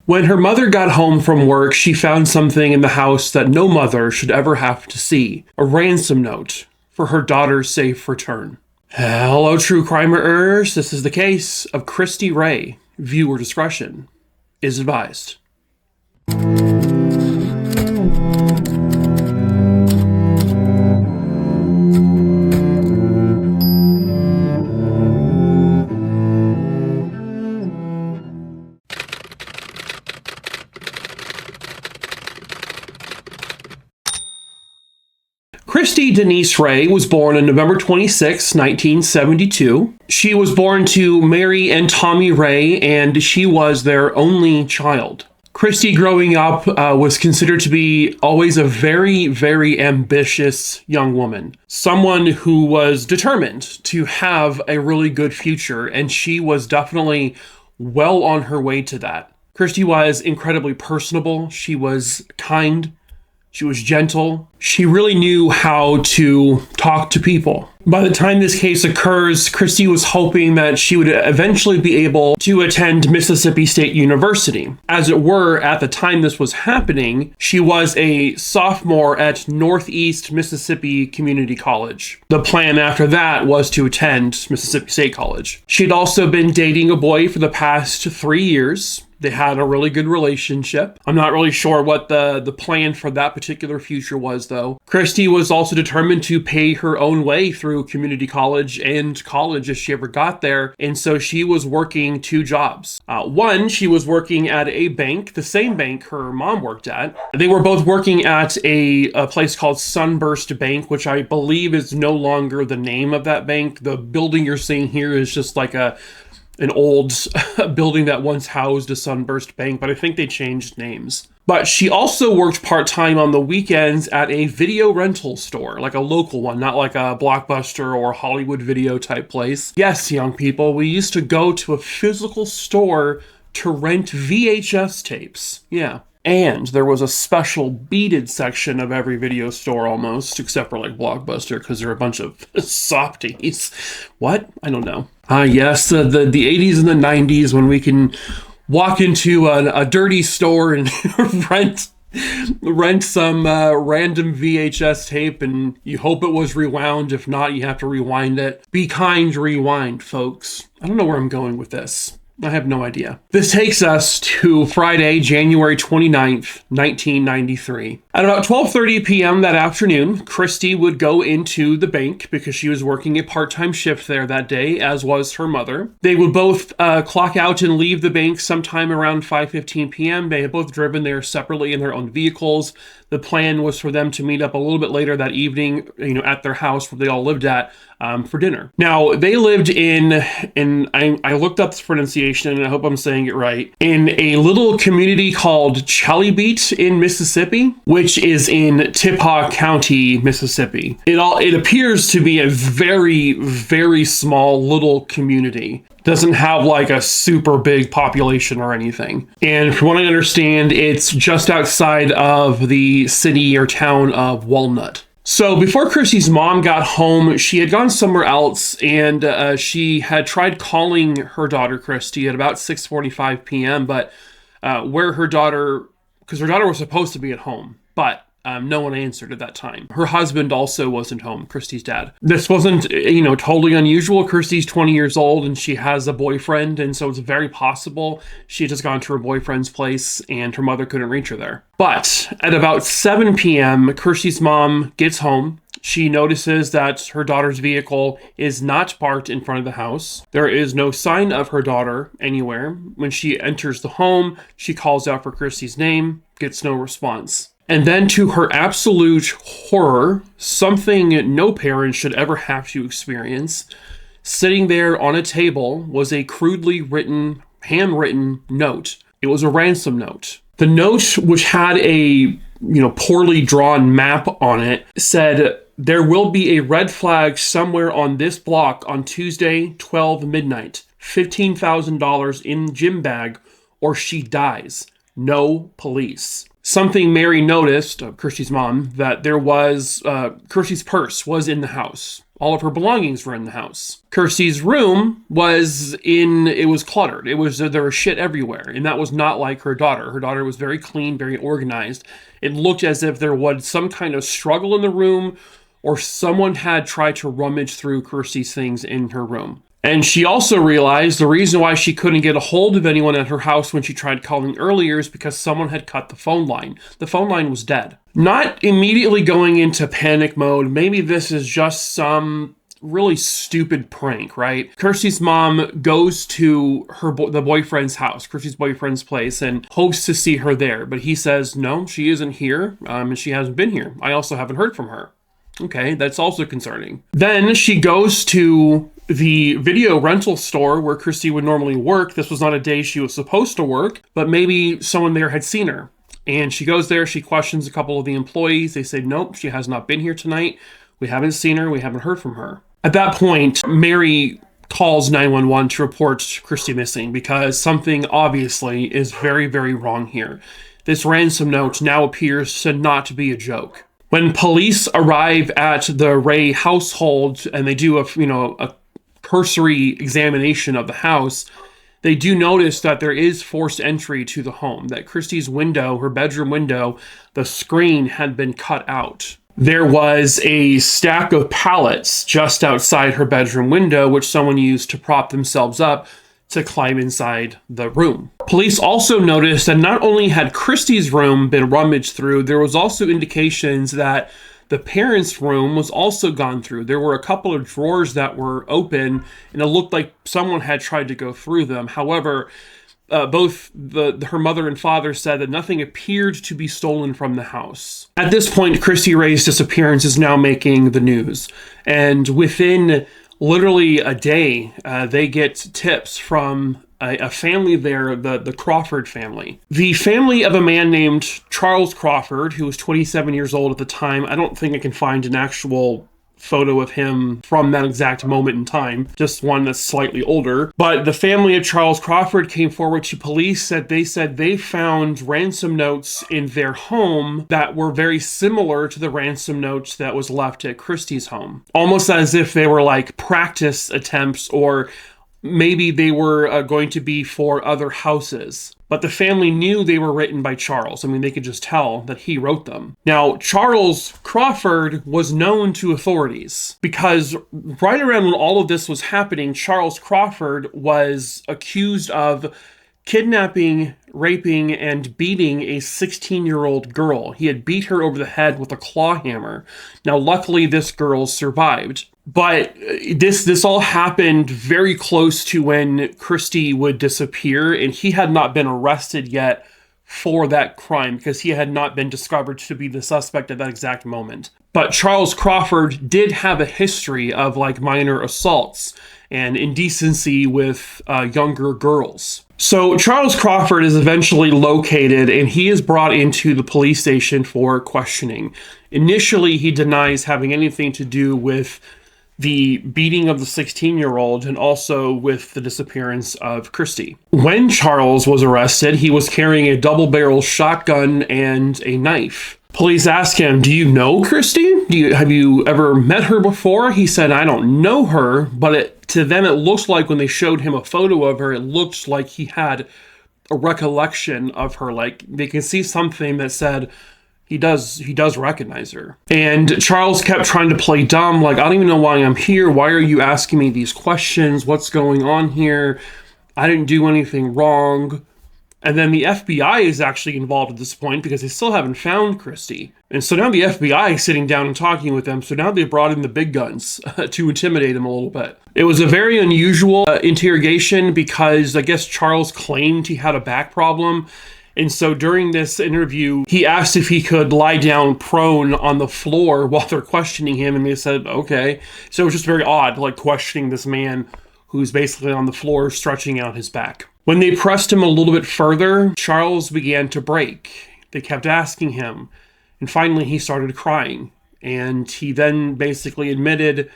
When her mother got home from work, she found something in the house that no mother should ever have to see: a ransom note for her daughter's safe return. Hello, true crimerers. This is the case of Kristy Ray. Viewer discretion is advised. Kristy Denise Ray was born on November 26, 1972. She was born to Mary and Tommy Ray, and she was their only child. Kristy, growing up, was considered to be always a very, very ambitious young woman. Someone who was determined to have a really good future, and she was definitely well on her way to that. Kristy was incredibly personable. She was kind. She was gentle. She really knew how to talk to people. By the time this case occurs, Kristy was hoping that she would eventually be able to attend Mississippi State University. As it were, at the time this was happening, she was a sophomore at Northeast Mississippi Community College. The plan after that was to attend Mississippi State College. She had also been dating a boy for the past 3 years. They had a really good relationship. I'm not really sure what the plan for that particular future was, though. Kristy was also determined to pay her own way through community college and college if she ever got there, and so she was working 2 jobs. One, she was working at a bank, the same bank her mom worked at. They were both working at a place called Sunburst Bank, which I believe is no longer the name of that bank. The building you're seeing here is just like an old building that once housed a Sunburst Bank, but I think they changed names. But she also worked part-time on the weekends at a video rental store, like a local one, not like a Blockbuster or Hollywood Video type place. Yes, young people, we used to go to a physical store to rent VHS tapes. Yeah. And there was a special beaded section of every video store almost, except for like Blockbuster, because they're a bunch of softies. What? I don't know. Yes, the 80s and the 90s when we can walk into a dirty store and rent some random VHS tape, and you hope it was rewound. If not, you have to rewind it. Be kind, rewind, folks. I don't know where I'm going with this. I have no idea. This takes us to Friday, January 29th, 1993. At about 12:30 p.m. that afternoon, Kristy would go into the bank because she was working a part-time shift there that day, as was her mother. They would both clock out and leave the bank sometime around 5:15 p.m. They had both driven there separately in their own vehicles. The plan was for them to meet up a little bit later that evening, at their house where they all lived at, for dinner. Now, they lived I looked up this pronunciation, and I hope I'm saying it right, in a little community called Chalybete in Mississippi, which is in Tippah County, Mississippi. It appears to be a very, very small little community. Doesn't have like a super big population or anything. And from what I understand, it's just outside of the city or town of Walnut. So before Kristy's mom got home, she had gone somewhere else, and she had tried calling her daughter Kristy at about 6:45 p.m. But because her daughter was supposed to be at home, but no one answered at that time. Her husband also wasn't home, Kristy's dad. This wasn't, totally unusual. Kristy's 20 years old and she has a boyfriend, and so it's very possible she had just gone to her boyfriend's place and her mother couldn't reach her there. But at about 7 p.m., Kristy's mom gets home. She notices that her daughter's vehicle is not parked in front of the house. There is no sign of her daughter anywhere. When she enters the home, she calls out for Kristy's name, gets no response. And then, to her absolute horror, something no parent should ever have to experience, sitting there on a table was a crudely written, handwritten note. It was a ransom note. The note, which had a poorly drawn map on it, said, "There will be a red flag somewhere on this block on Tuesday, 12 midnight. $15,000 in gym bag, or she dies. No police." Something Mary noticed, Kristy's mom, that there was, Kristy's purse was in the house. All of her belongings were in the house. Kirsty's room was cluttered. There was shit everywhere, and that was not like her daughter. Her daughter was very clean, very organized. It looked as if there was some kind of struggle in the room, or someone had tried to rummage through Kirsty's things in her room. And she also realized the reason why she couldn't get a hold of anyone at her house when she tried calling earlier is because someone had cut the phone line. The phone line was dead. Not immediately going into panic mode. Maybe this is just some really stupid prank, right? Kirsty's mom goes to the boyfriend's house, Kirsty's boyfriend's place, and hopes to see her there. But he says, no, she isn't here, and she hasn't been here. I also haven't heard from her. Okay, that's also concerning. Then she goes to the video rental store where Kristy would normally work. This was not a day she was supposed to work, but maybe someone there had seen her. And she goes there, she questions a couple of the employees. They say, nope, she has not been here tonight. We haven't seen her, we haven't heard from her. At that point, Mary calls 911 to report Kristy missing because something obviously is very, very wrong here. This ransom note now appears to not be a joke. When police arrive at the Ray household and they do a cursory examination of the house, they do notice that there is forced entry to the home, that Kristy's window, her bedroom window, the screen had been cut out. There was a stack of pallets just outside her bedroom window, which someone used to prop themselves up to climb inside the room. Police also noticed that not only had Kristy's room been rummaged through, there was also indications that the parents' room was also gone through. There were a couple of drawers that were open, and it looked like someone had tried to go through them. However, both her mother and father said that nothing appeared to be stolen from the house. At this point, Kristy Ray's disappearance is now making the news. And within literally a day, they get tips from a family there, the Crawford family. The family of a man named Charles Crawford, who was 27 years old at the time. I don't think I can find an actual photo of him from that exact moment in time, just one that's slightly older. But the family of Charles Crawford came forward to police that they said they found ransom notes in their home that were very similar to the ransom notes that was left at Kristy's home. Almost as if they were like practice attempts, or maybe they were going to be for other houses. But the family knew they were written by Charles. I mean, they could just tell that he wrote them. Now, Charles Crawford was known to authorities because right around when all of this was happening, Charles Crawford was accused of kidnapping, raping, and beating a 16-year-old girl. He had beat her over the head with a claw hammer. Now, luckily, this girl survived. But this all happened very close to when Kristy would disappear, and he had not been arrested yet for that crime because he had not been discovered to be the suspect at that exact moment. But Charles Crawford did have a history of like minor assaults and indecency with younger girls. So Charles Crawford is eventually located and he is brought into the police station for questioning. Initially, he denies having anything to do with the beating of the 16-year-old and also with the disappearance of Kristy. When Charles was arrested, he was carrying a double-barrel shotgun and a knife. Police asked him, do you know Kristy? Have you ever met her before? He said, I don't know her, but to them it looks like when they showed him a photo of her, it looked like he had a recollection of her. Like they can see something that said, he does recognize her. And Charles kept trying to play dumb, like, I don't even know why I'm here. Why are you asking me these questions? What's going on here? I didn't do anything wrong. And then the FBI is actually involved at this point because they still haven't found Kristy. And so now the FBI is sitting down and talking with them. So now they brought in the big guns to intimidate him a little bit. It was a very unusual interrogation because I guess Charles claimed he had a back problem. And so during this interview, he asked if he could lie down prone on the floor while they're questioning him. And they said, okay. So it was just very odd, like questioning this man who's basically on the floor stretching out his back. When they pressed him a little bit further, Charles began to break. They kept asking him. And finally, he started crying. And he then basically admitted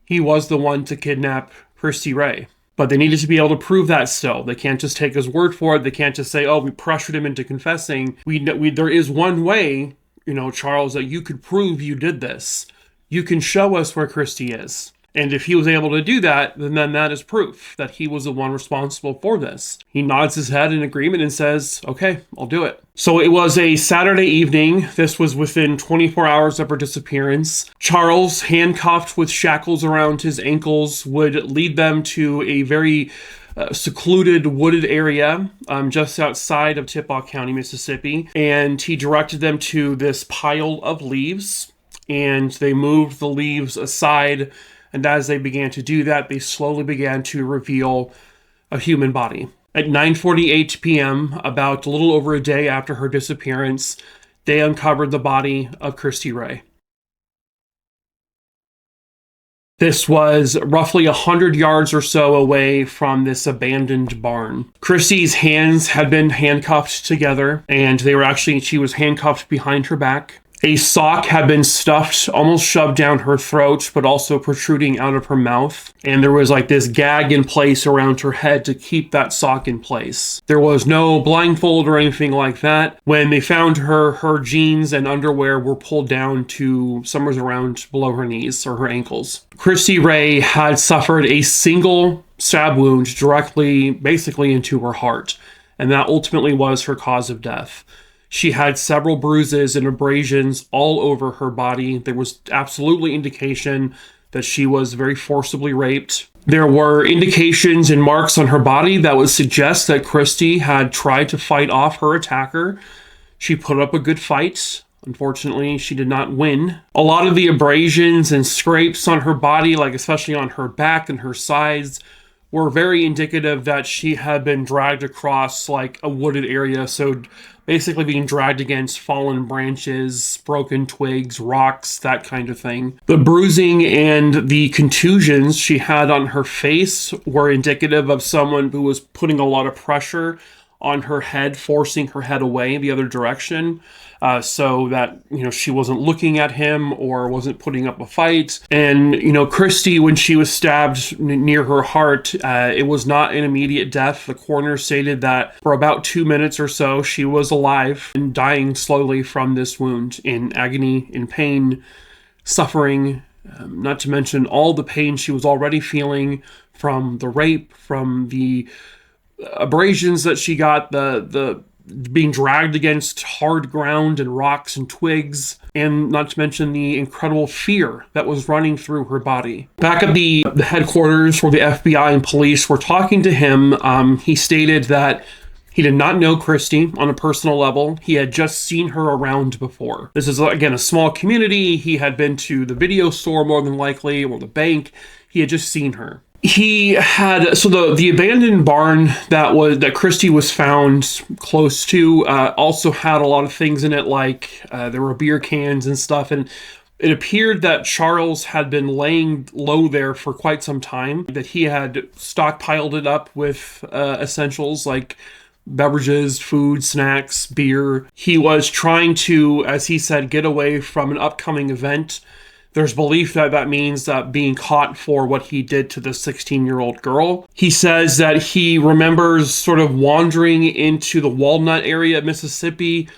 he was the one to kidnap Kristy Ray. But they needed to be able to prove that still. They can't just take his word for it. They can't just say, oh, we pressured him into confessing. There is one way, Charles, that you could prove you did this. you can show us where Kristy is. And if he was able to do that, then that is proof that he was the one responsible for this. He nods his head in agreement and says, okay, I'll do it. So it was a Saturday evening. This was within 24 hours of her disappearance. Charles, handcuffed with shackles around his ankles, would lead them to a very secluded wooded area just outside of Tippah County, Mississippi. And he directed them to this pile of leaves, and they moved the leaves aside. And as they began to do that, they slowly began to reveal a human body. At 9:48 p.m., about a little over a day after her disappearance, they uncovered the body of Kristy Ray. This was roughly 100 yards or so away from this abandoned barn. Kristy's hands had been handcuffed together, and she was handcuffed behind her back. A sock had been stuffed, almost shoved down her throat, but also protruding out of her mouth. And there was like this gag in place around her head to keep that sock in place. There was no blindfold or anything like that. When they found her, her jeans and underwear were pulled down to somewhere around below her knees or her ankles. Kristy Ray had suffered a single stab wound directly, basically into her heart. And that ultimately was her cause of death. She had several bruises and abrasions all over her body. There was absolutely indication that she was very forcibly raped. There were indications and marks on her body that would suggest that Kristy had tried to fight off her attacker. She put up a good fight. Unfortunately, she did not win. A lot of the abrasions and scrapes on her body, like especially on her back and her sides, were very indicative that she had been dragged across like a wooded area. So basically being dragged against fallen branches, broken twigs, rocks, that kind of thing. The bruising and the contusions she had on her face were indicative of someone who was putting a lot of pressure on her head, forcing her head away the other direction, so that, she wasn't looking at him or wasn't putting up a fight. And, Kristy, when she was stabbed near her heart, it was not an immediate death. The coroner stated that for about 2 minutes or so, she was alive and dying slowly from this wound, in agony, in pain, suffering, not to mention all the pain she was already feeling from the rape, from the abrasions that she got, the being dragged against hard ground and rocks and twigs, and not to mention the incredible fear that was running through her body. Back at the headquarters where the FBI and police were talking to him, he stated that he did not know Kristy on a personal level. He had just seen her around before. This is, again, a small community. He had been to the video store more than likely, or the bank. He had just seen her. He had, so the abandoned barn that Kristy was found close to also had a lot of things in it, like there were beer cans and stuff, and it appeared that Charles had been laying low there for quite some time, that he had stockpiled it up with essentials like beverages, food, snacks, beer. He was trying to, as he said, get away from an upcoming event. There's belief that means being caught for what he did to the 16-year-old girl. He says that he remembers sort of wandering into the Walnut area of Mississippi,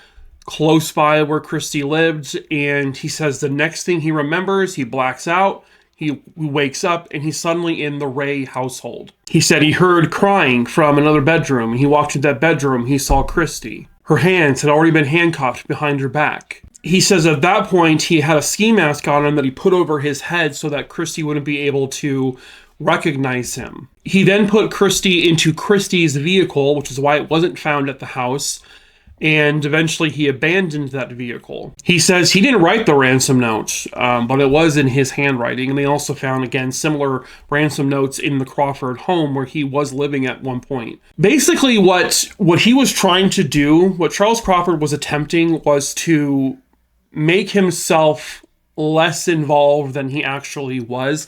close by where Kristy lived, and he says the next thing he remembers, he blacks out, he wakes up, and he's suddenly in the Ray household. He said he heard crying from another bedroom. He walked into that bedroom, he saw Kristy. Her hands had already been handcuffed behind her back. He says at that point he had a ski mask on him that he put over his head so that Kristy wouldn't be able to recognize him. He then put Kristy into Kristy's vehicle, which is why it wasn't found at the house, and eventually he abandoned that vehicle. He says he didn't write the ransom note, but it was in his handwriting, and they also found, again, similar ransom notes in the Crawford home where he was living at one point. Basically, what he was trying to do, what Charles Crawford was attempting, was to make himself less involved than he actually was,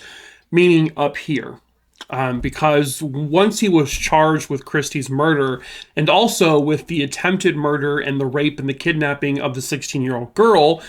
meaning up here. Because once he was charged with Kristy's murder, and also with the attempted murder and the rape and the kidnapping of the 16-year-old girl,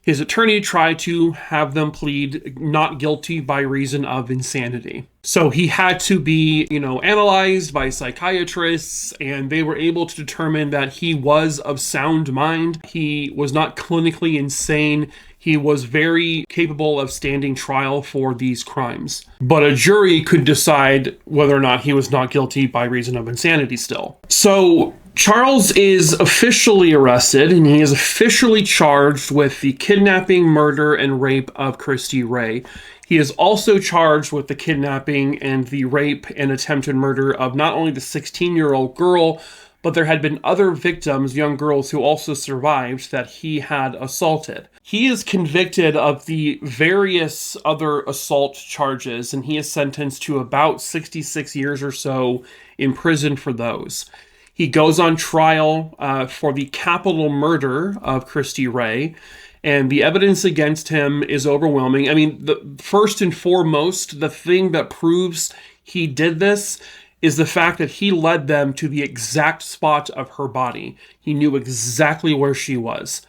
his attorney tried to have them plead not guilty by reason of insanity. So he had to be, analyzed by psychiatrists, and they were able to determine that he was of sound mind. He was not clinically insane. He was very capable of standing trial for these crimes. But a jury could decide whether or not he was not guilty by reason of insanity still. So Charles is officially arrested, and he is officially charged with the kidnapping, murder, and rape of Kristy Ray. He is also charged with the kidnapping and the rape and attempted murder of not only the 16-year-old girl, but there had been other victims, young girls who also survived, that he had assaulted. He is convicted of the various other assault charges, and he is sentenced to about 66 years or so in prison for those. He goes on trial for the capital murder of Kristy Ray, and the evidence against him is overwhelming. I mean, first and foremost, the thing that proves he did this is the fact that he led them to the exact spot of her body. He knew exactly where she was.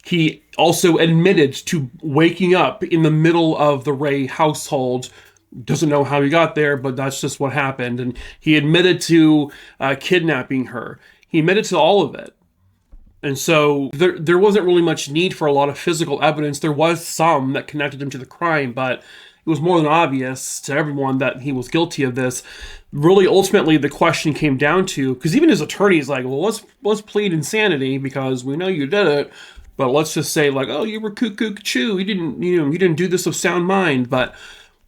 He also admitted to waking up in the middle of the Ray household. Doesn't know how he got there, but that's just what happened. And he admitted to kidnapping her. He admitted to all of it. And so there wasn't really much need for a lot of physical evidence. There was some that connected him to the crime, but it was more than obvious to everyone that he was guilty of this. Really, ultimately, the question came down to, because even his attorney is like, well, let's plead insanity because we know you did it, but let's just say like, oh, you were cuckoo chew. You didn't do this of sound mind. But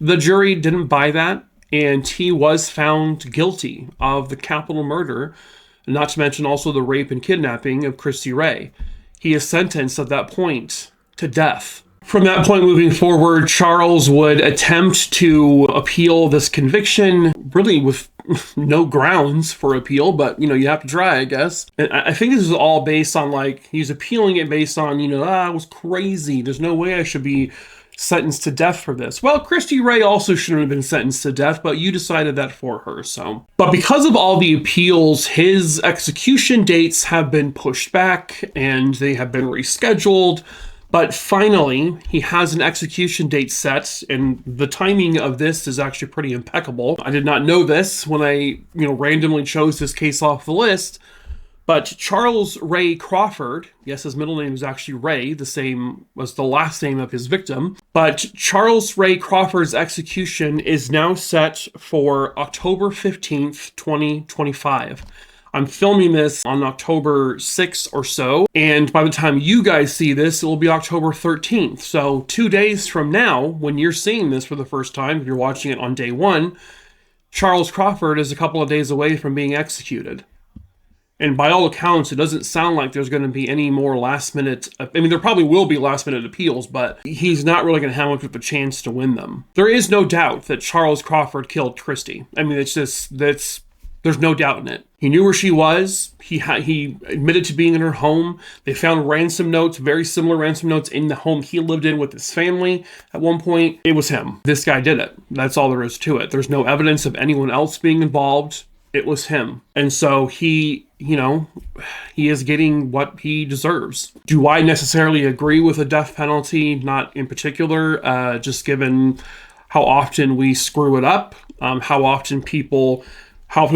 the jury didn't buy that, and he was found guilty of the capital murder, not to mention also the rape and kidnapping of Kristy Ray. He is sentenced at that point to death. From that point moving forward, Charles would attempt to appeal this conviction, really with no grounds for appeal, but, you have to try, I guess. And I think this is all based on, he's appealing it based on, I was crazy. There's no way I should be sentenced to death for this. Well, Kristy Ray also shouldn't have been sentenced to death, but you decided that for her, so. But because of all the appeals, his execution dates have been pushed back, and they have been rescheduled. But finally, he has an execution date set, and the timing of this is actually pretty impeccable. I did not know this when I, randomly chose this case off the list, but Charles Ray Crawford, yes, his middle name is actually Ray, the same as the last name of his victim, but Charles Ray Crawford's execution is now set for October 15th, 2025. I'm filming this on October 6th or so, and by the time you guys see this, it will be October 13th. So 2 days from now, when you're seeing this for the first time, if you're watching it on day one, Charles Crawford is a couple of days away from being executed. And by all accounts, it doesn't sound like there's going to be any more there probably will be last-minute appeals, but he's not really going to have much of a chance to win them. There is no doubt that Charles Crawford killed Kristy. There's no doubt in it. He knew where she was. He admitted to being in her home. They found ransom notes, very similar ransom notes, in the home he lived in with his family at one point. It was him. This guy did it. That's all there is to it. There's no evidence of anyone else being involved. It was him. And so he is getting what he deserves. Do I necessarily agree with a death penalty? Not in particular, just given how often we screw it up, how often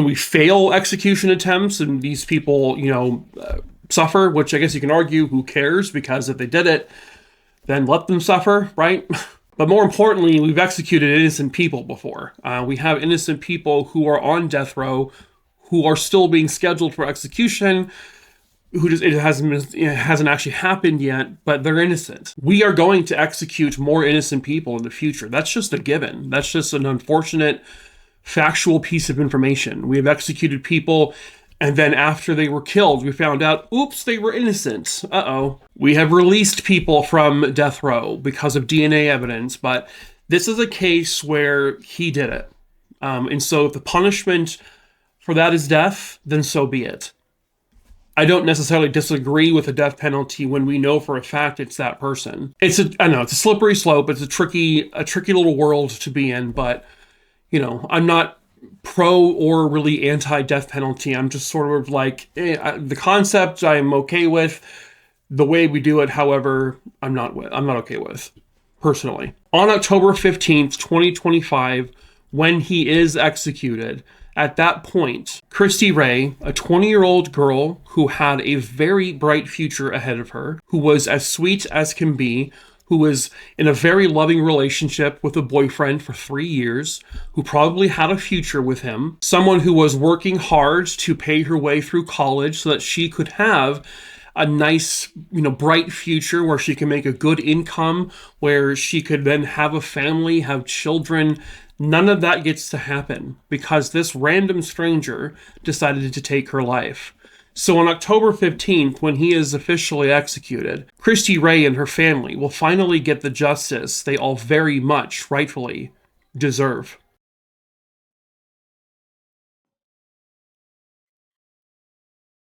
we fail execution attempts, and these people, suffer, which I guess you can argue, who cares? Because if they did it, then let them suffer, right? But more importantly, we've executed innocent people before. We have innocent people who are on death row, who are still being scheduled for execution, it hasn't actually happened yet, but they're innocent. We are going to execute more innocent people in the future. That's just a given. That's just an unfortunate factual piece of information. We have executed people, and then after they were killed, we found out, oops, they were innocent. Uh-oh. We have released people from death row because of DNA evidence, but this is a case where he did it. And so if the punishment for that is death, then so be it. I don't necessarily disagree with a death penalty when we know for a fact it's that person. It's a slippery slope. It's a tricky little world to be in, but I'm not pro or really anti-death penalty. I'm just sort of like, the concept I'm okay with. The way we do it, however, I'm not okay with, personally. On October 15th, 2025, when he is executed, at that point, Kristy Ray, a 20-year-old girl who had a very bright future ahead of her, who was as sweet as can be, who was in a very loving relationship with a boyfriend for 3 years, who probably had a future with him, someone who was working hard to pay her way through college so that she could have a nice, bright future where she can make a good income, where she could then have a family, have children. None of that gets to happen because this random stranger decided to take her life. So on October 15th, when he is officially executed, Kristy Ray and her family will finally get the justice they all very much rightfully deserve.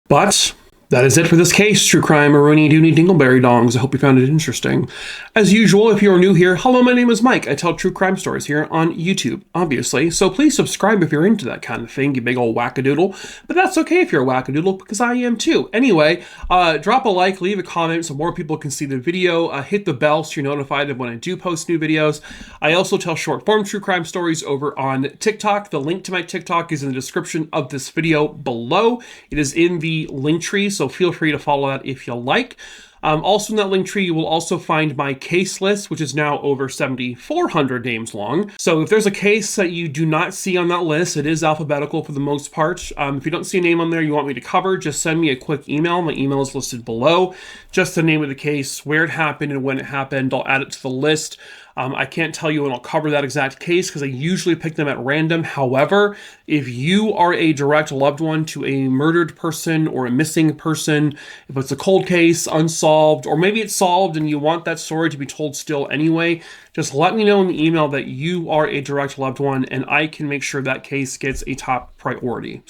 But that is it for this case, True Crime Rooney Dooney Dingleberry Dongs. I hope you found it interesting. As usual, if you're new here, hello, my name is Mike. I tell true crime stories here on YouTube, obviously. So please subscribe if you're into that kind of thing, you big old wackadoodle. But that's okay if you're a wackadoodle, because I am too. Anyway, drop a like, leave a comment so more people can see the video. Hit the bell so you're notified of when I do post new videos. I also tell short form true crime stories over on TikTok. The link to my TikTok is in the description of this video below. It is in the link tree, so feel free to follow that if you like. Also in that link tree, you will also find my case list, which is now over 7,400 names long. So if there's a case that you do not see on that list, it is alphabetical for the most part. If you don't see a name on there you want me to cover, just send me a quick email. My email is listed below. Just the name of the case, where it happened, and when it happened. I'll add it to the list. I can't tell you when I'll cover that exact case because I usually pick them at random. However, if you are a direct loved one to a murdered person or a missing person, if it's a cold case, unsolved, or maybe it's solved and you want that story to be told still anyway, just let me know in the email that you are a direct loved one and I can make sure that case gets a top priority.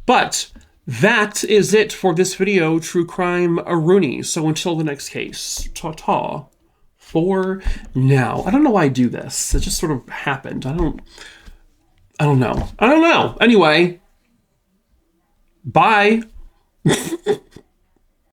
But that is it for this video, True Crime Rooney. So until the next case, ta-ta. For now. I don't know why I do this. It just sort of happened. I don't know. Anyway, bye.